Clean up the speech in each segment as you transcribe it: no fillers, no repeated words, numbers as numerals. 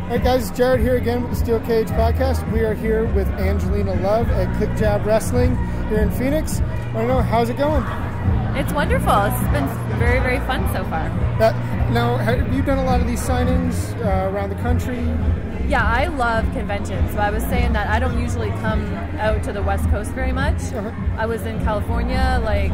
Hey guys, it's Jared here again with the Steel Cage Podcast. We are here with Angelina Love at ClickJab Wrestling here in Phoenix. I want to know, how's it going? It's wonderful. It's been very, very fun so far. Now, have you done a lot of these signings around the country? Yeah, I love conventions. So I was saying that I don't usually come out to the West Coast very much. I was in California like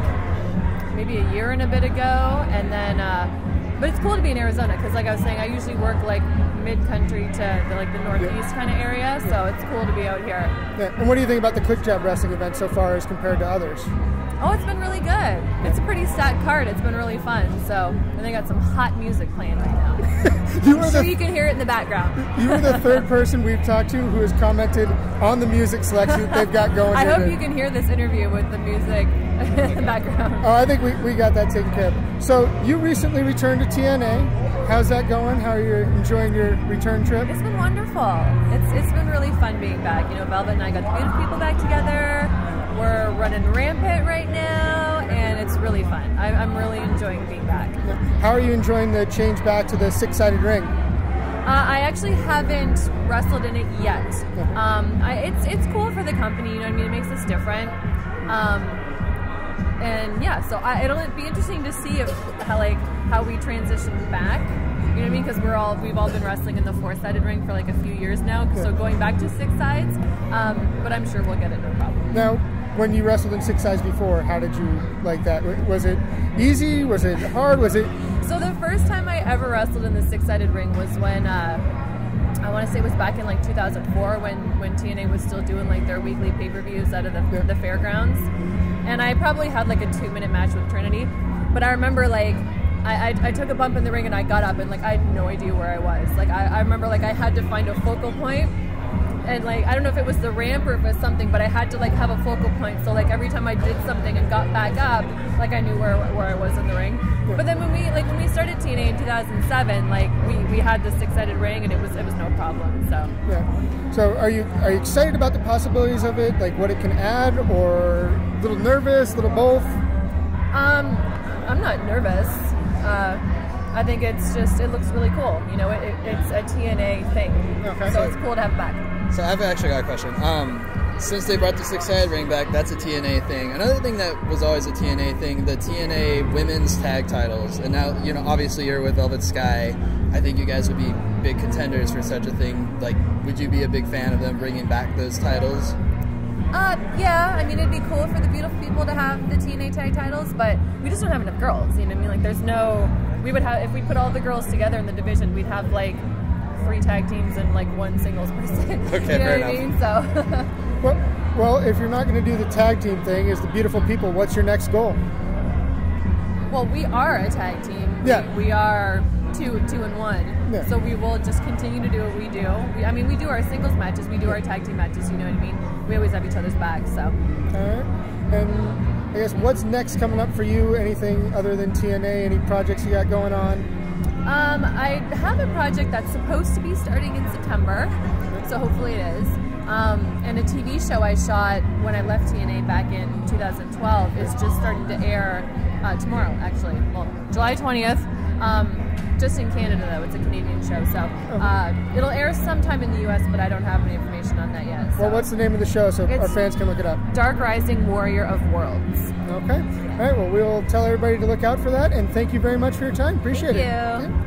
maybe a year and a bit ago, and then but it's cool to be in Arizona because, like I was saying, I usually work like mid-country to the northeast kind of area, so it's cool to be out here. Yeah. And what do you think about the ClickJab Wrestling event so far as compared to others? Oh, it's been really good. It's a pretty stacked card. It's been really fun. So, and they got some hot music playing right now. I'm sure you can hear it in the background. You were the third person we've talked to who has commented on the music selection that they've got going. I hope you can hear this interview with the music in the background. Oh, I think we got that taken care of. So, you recently returned to TNA. How's that going? How are you enjoying your return trip? It's been wonderful. It's been really fun being back. You know, Velvet and I got the beautiful people back together. We're running rampant right now, and it's really fun. I'm really enjoying being back. How are you enjoying the change back to the six-sided ring? I actually haven't wrestled in it yet. It's cool for the company, you know what I mean? It makes us different. And yeah, so it'll be interesting to see how we transition back. You know what I mean? Because we've all been wrestling in the four-sided ring for like a few years now. So going back to six sides, but I'm sure we'll get it no problem. Now, when you wrestled in six sides before, how did you like that? Was it easy? Was it hard? Was it? So the first time I ever wrestled in the six-sided ring was when I want to say it was back in like 2004 when TNA was still doing like their weekly pay-per-views out of the fairgrounds, and I probably had like a 2-minute match with Trinity, but I remember like I took a bump in the ring and I got up and like I had no idea where I was. Like I remember like I had to find a focal point. And like I don't know if it was the ramp or if it was something, but I had to like have a focal point. So like every time I did something and got back up, like I knew where I was in the ring. But then when we started TNA in 2007, like we had the six-sided ring and it was no problem. So yeah. So are you excited about the possibilities of it? Like what it can add, or a little nervous, a little both? I'm not nervous. I think it's just it looks really cool. You know, it's a TNA thing. Okay. So it's cool to have it back. So I've actually got a question. Since they brought the six-sided ring back, that's a TNA thing. Another thing that was always a TNA thing, the TNA Women's Tag Titles. And now, you know, obviously you're with Velvet Sky. I think you guys would be big contenders for such a thing. Like, would you be a big fan of them bringing back those titles? Yeah, I mean, it'd be cool for the beautiful people to have the TNA tag titles, but we just don't have enough girls, you know what I mean? Like, there's no... We would have... If we put all the girls together in the division, we'd have, like, 3 tag teams and, like, 1 singles person. Okay, you know fair what enough. I mean? So... well, if you're not going to do the tag team thing, as the beautiful people, what's your next goal? Well, we are a tag team. Yeah. We are 2 and 1. Yeah. So we will just continue to do what we do. I mean, we do our singles matches, we do our tag team matches, you know what I mean? We always have each other's backs, so. All right. And I guess what's next coming up for you? Anything other than TNA? Any projects you got going on? I have a project that's supposed to be starting in September, so hopefully it is. And a TV show I shot when I left TNA back in 2012 is just starting to air tomorrow, actually. Well, July 20th. Just in Canada, though. It's a Canadian show, so it'll air sometime in the U.S., but I don't have any information on that yet. So. Well, what's the name of the show so our fans can look it up? Dark Rising Warrior of Worlds. Okay. All right, well, we'll tell everybody to look out for that, and thank you very much for your time. Appreciate it. Thank you. Yeah.